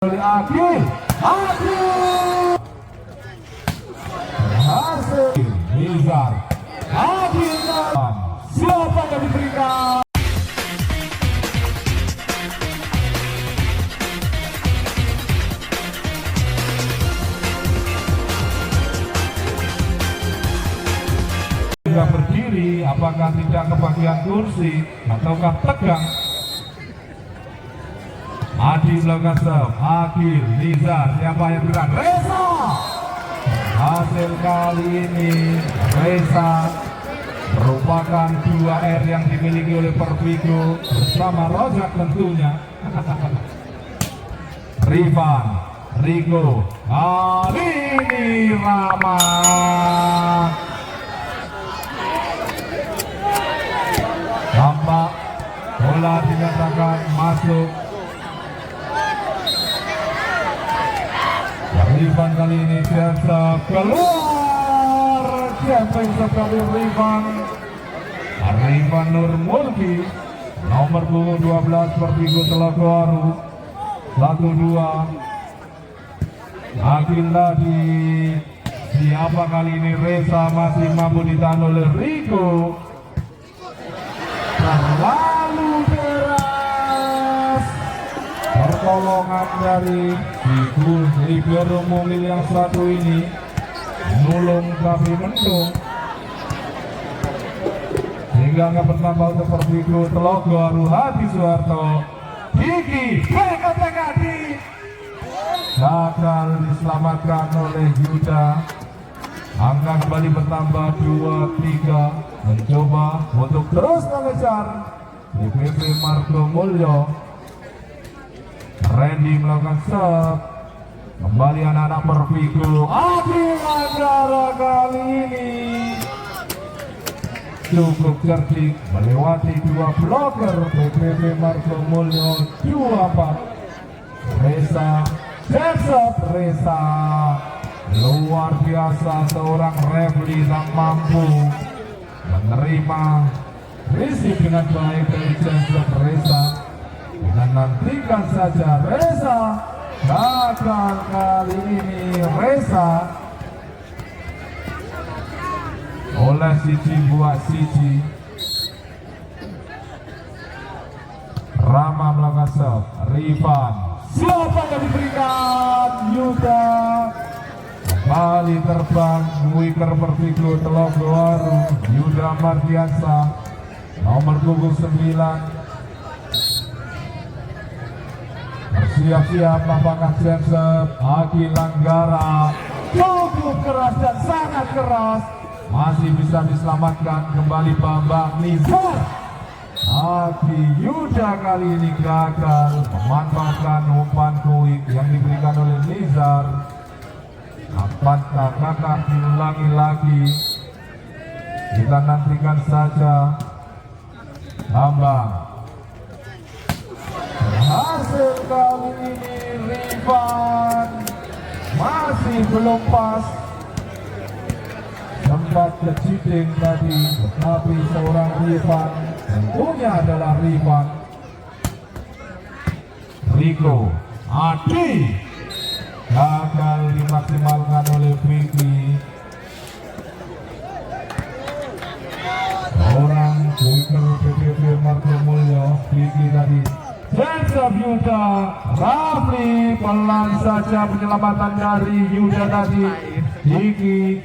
Akil berhasil Nizar Akil, siapa yang diberikan berdiri, apakah tidak kebagian kursi ataukah tegang? Adi melakukan serve, Akil, Nizar, siapa yang berikan? Reza! Hasil kali ini Reza merupakan 2R yang dimiliki oleh Pervigo bersama Rojak tentunya. Rifan, Rico, kali ini Rama. Tampak bola dinyatakan masuk. Rifan kali ini biasa keluar, siapa yang sekali Rifan Nur Mulki, nomor punggung 12 Pervigo Telogoru 1-2. Akil tadi, siapa kali ini? Reza masih mampu ditahan oleh Rico, terlalu deras pertolongan dari libero mobil yang satu ini, nulung tapi mendung sehingga nggak bertambah untuk Pervigo Telogoru. Hadi Suharto, Diki Bekatengadi gagal diselamatkan oleh Yuda. Angka kembali bertambah 2-3, mencoba untuk terus mengejar DPP Marco Mulyo. Randy melakukan serve, kembali anak-anak Pervigo. Adil Anggara kali ini cukup cerdik melewati 2 bloker DPP Marco Mulyo 2-4. Reza luar biasa, seorang referee yang mampu menerima risik dengan baik dari Reza. Dan nantikan saja Reza gagal kali ini. Reza oleh Siji buat Siji. Rama melakukan serve, Rifan, siapa yang diberikan? Yuda kembali terbang, wicker Pervigo Telogoru. Yuda Mardiansa, nomor punggung 9. Siap-siap apakah Jensen? Akil Anggara cukup keras dan sangat keras, masih bisa diselamatkan. Kembali Bambang Nizar. Aki Yuda kali ini gagal memanfaatkan umpan kuik yang diberikan oleh Nizar. Apakah kakak diulangi lagi? Kita nantikan saja. Bambang hasil kali ini Rifan masih belum pas, sempat keciding tadi, tetapi seorang Rifan tentunya adalah Rifan. Rico, Adi gagal dimaksimalkan oleh Vicky. Orang winger PPP Marco Mulyo, Vicky tadi. Jensen Yuda, Rafli pelan saja penyelamatan dari Yuda tadi. Diki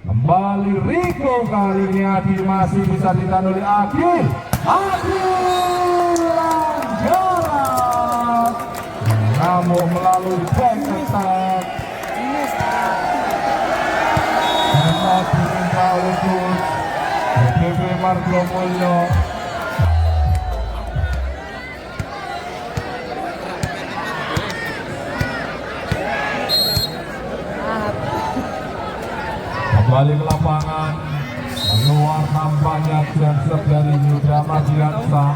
kembali, Rico kali ini. Adi masih bisa ditahan oleh Akil. Akil Anggara namun melalui back attack. Hemat diminta oleh coach PPP Marco Mulyo. Kembali ke lapangan, keluar nampaknya Jensen dari Yuda Mardiansa.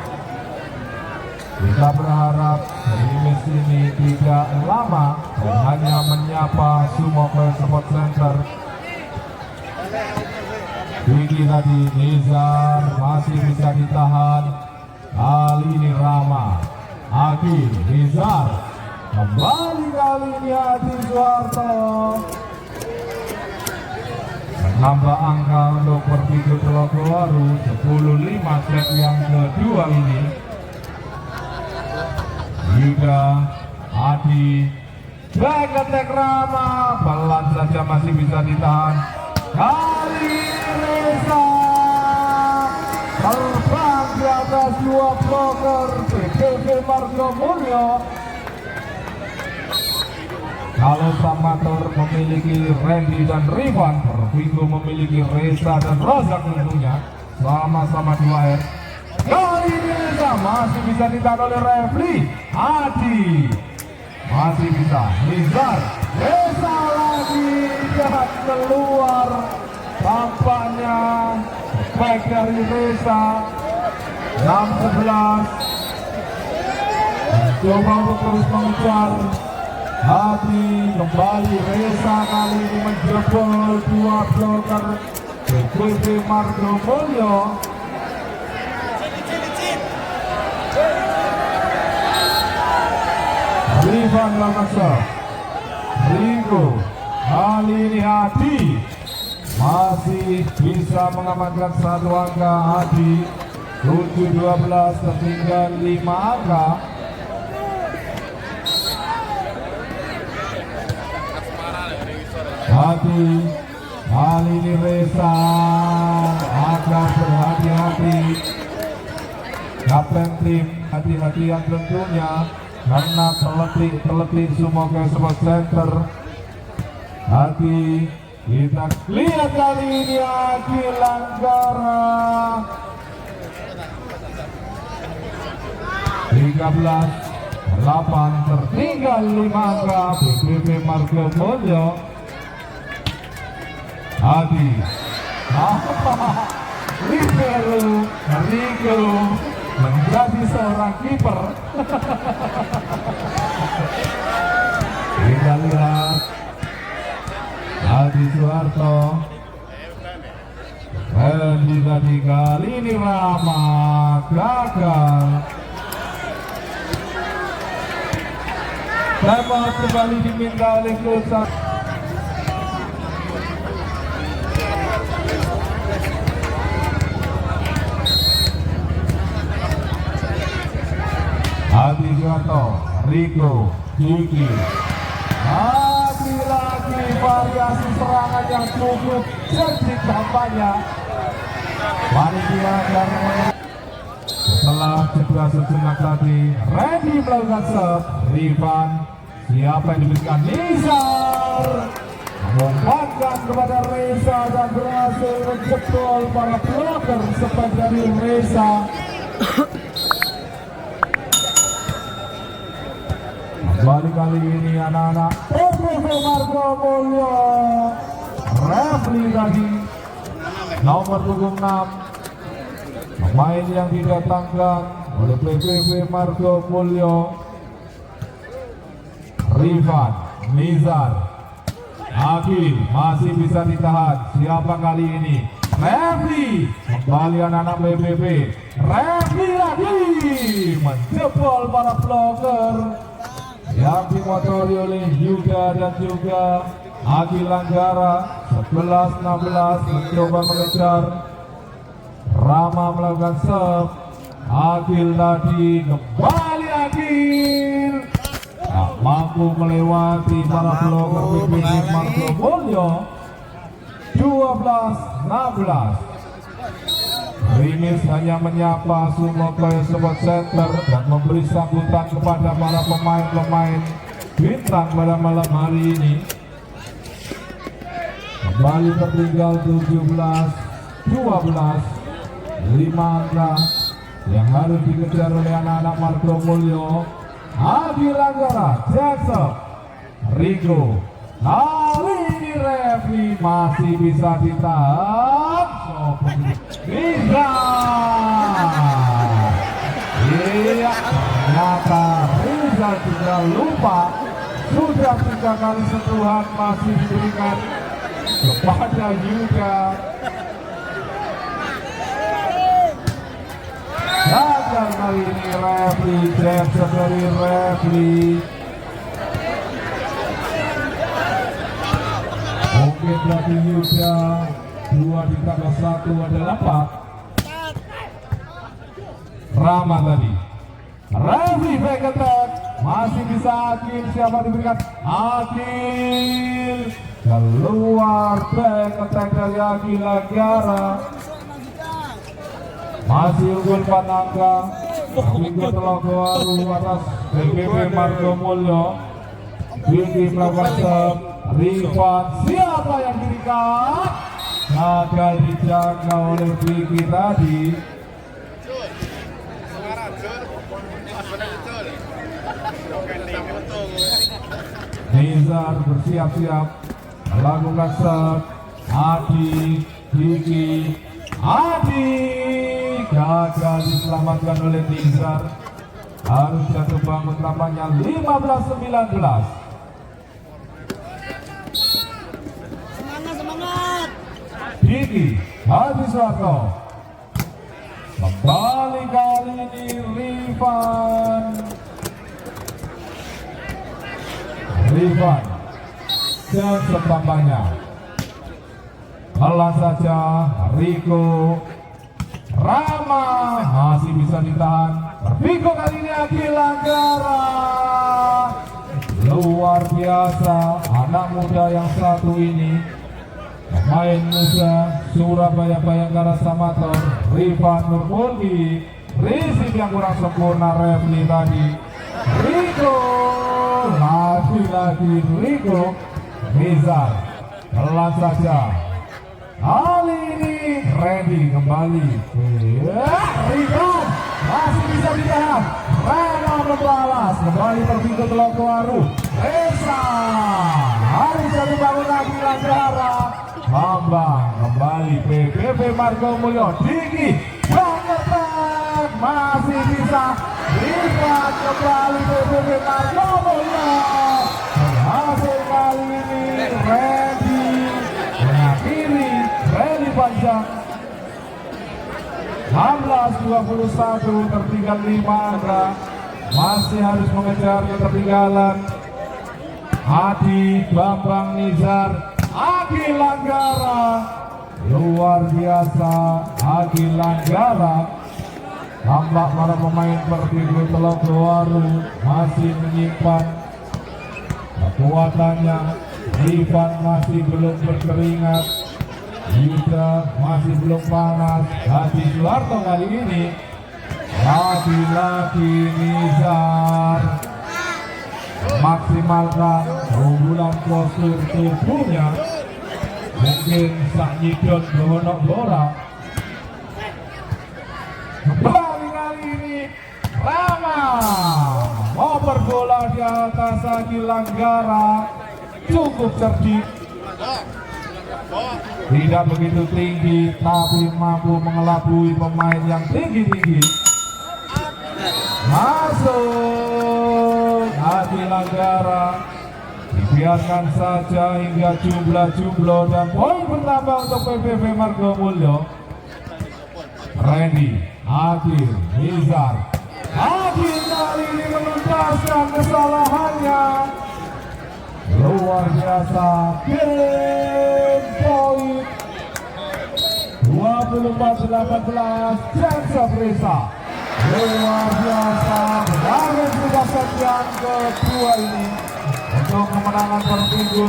Kita berharap dari sini tidak lama dan hanya menyapa Sumoke Sport Center. Tinggi tadi Nizar masih bisa ditahan. Kali ini Rama, Akil, Nizar kembali kali ini Adi Suharto menambah angka untuk Perpigo Telogowaru 10-5 set yang kedua ini. Yuda, Adi, back attack Rama, pelan saja masih bisa ditahan. Kali ini Reza terbang di atas dua bloker PPP Margo Mulyo. Kalau Samator memiliki Randy dan Rifan, Perpigo memiliki Reza dan Razak tentunya, sama-sama 2 R. Kali ini Reza masih bisa ditahan oleh refli. Adi masih bisa. Nizar, Reza lagi jahat keluar. Tampaknya baik dari Reza. 6-11. Coba untuk terus mengejar. Adi kembali. Reza kali ini menjebol 2 bloker PPP Margo Mulyo. Rifan Lakasa, Rigo, kali ini Adi masih bisa mengamankan 1 angka. Adi 7-12 tertinggal 5 angka. Adi kali ini Reza agak berhati-hati. Kapten tim hati-hati yang tentunya karena terletih semua ke sport center. Adi, kita lihat kali ini Adi Langgara 13-8 tertinggal 5 angka PPP Margo Mulyo. Adi Rigo menjadi seorang kiper. Kita lihat Adi Suharto dan juga kali ini Rama gagal. Timeout kembali diminta oleh Coach. Adi Suharto, Rico, Yuki. Lagi-lagi variasi serangan yang cukup cerdik tampaknya. Panitia dan setelah cedera sejenak tadi, Randy melakukan serve. Rifan, siapa yang diberikan? Nizar memumpankan kepada Reza dan berhasil menjebol para bloker sebaik dari Reza. Kembali kali ini anak-anak PPP Margo Mulyo. Refli lagi nomor 26, pemain yang didatangkan oleh PPP Margo Mulyo. Rifan, Nizar, Akil masih bisa ditahan. Siapa kali ini? Refli. Kembali anak-anak PPP. Refli lagi menjebol para bloker yang dimotori oleh Yuda dan juga Agil Langgara. 11-16 mencoba mengejar. Rama melakukan serve. Agil tadi kembali Agil tak mampu melewati para bloker PPP Margo Mulyo. 12-16. Rimis hanya menyapa semua player support center dan memberi sambutan kepada para pemain-pemain bintang pada malam hari ini. Kembali tertinggal 17-12, 5 angka yang harus dikejar oleh anak-anak Margo Mulyo. Adi Langgara, Jackson, Rigo. Kali ini Revi masih bisa ditahan. Bisa. Iya, ternyata Rizal juga lupa. Sudah 3 kali sentuhan masih diberikan kepada Yuda. Gagal kali ini Refli, Jackson dari Refli. mungkin berarti Yuda 2 ditambah 1 adalah 4. Rama tadi Rafi back attack, masih bisa Akil, siapa diberikan Akil, keluar back attack dari Akil Langgara, masih unggul 4 angka. Minggu Telogowaru atas PPP Margo Mulyo. Vicky melakukan serve, Rifan siapa yang diberikan, gagal dijaga oleh Vicky tadi. Nizar bersiap-siap melakukan serve, Adi, Vicky, Adi gagal diselamatkan oleh Nizar. Harus jatuh bangun tampaknya 15-19. Semangat. Vicky, Hadi Suwarto. Kembali kali ini Rifan dan setampaknya pelan saja Riko Rama masih bisa ditahan. Riko kali ini Akil Langgara, luar biasa anak muda yang satu ini, pemain muda Surabaya Bayangkara Samator. Rifan Nurmulki, risik yang kurang sempurna Refli tadi. Riko lagi-lagi Riko Nizar pelan saja. Kali ini Randy kembali. Rifan masih bisa ditahan. Rana membalas kembali terpintu Telogowaru. Reza harus jadi bangun lagi Langgara. Bambang kembali PPP Margo Mulyo. Diki bangetan masih bisa. Rifan kembali PPP Margo Mulyo. Berhasil kali ini Randy mengakhiri rally panjang. 16-21 tertinggal 5 angka, masih harus mengejar ketertinggalan. Adi, Bambang, Nizar, Akil Langgara, luar biasa Akil Langgara. Tampak para pemain Pertiwi Telogowaru masih menyimpan kekuatannya. Rifan masih belum berkeringat, Yuda masih belum panas. Hadi Suwarto kali ini lagi-lagi Nizar maksimalkan keunggulan postur tubuhnya. Mungkin Sak Nyidon Bono Bora. Kembali kali ini Rama ngoper bola di atas Akil Langgara, cukup cerdik. Tidak begitu tinggi, tapi mampu mengelabui pemain yang tinggi-tinggi. Masuk Akil Langgara, dibiarkan saja hingga jumlah dan poin bertambah untuk PPP Margo Mulyo. Randy, Akil, Nizar, Akil kali ini menuntaskan kesalahannya. Luar biasa, game point 24-18 chance of Reza. Luar biasa, berakhir sudah set yang kedua ini untuk kemenangan Pertiwi.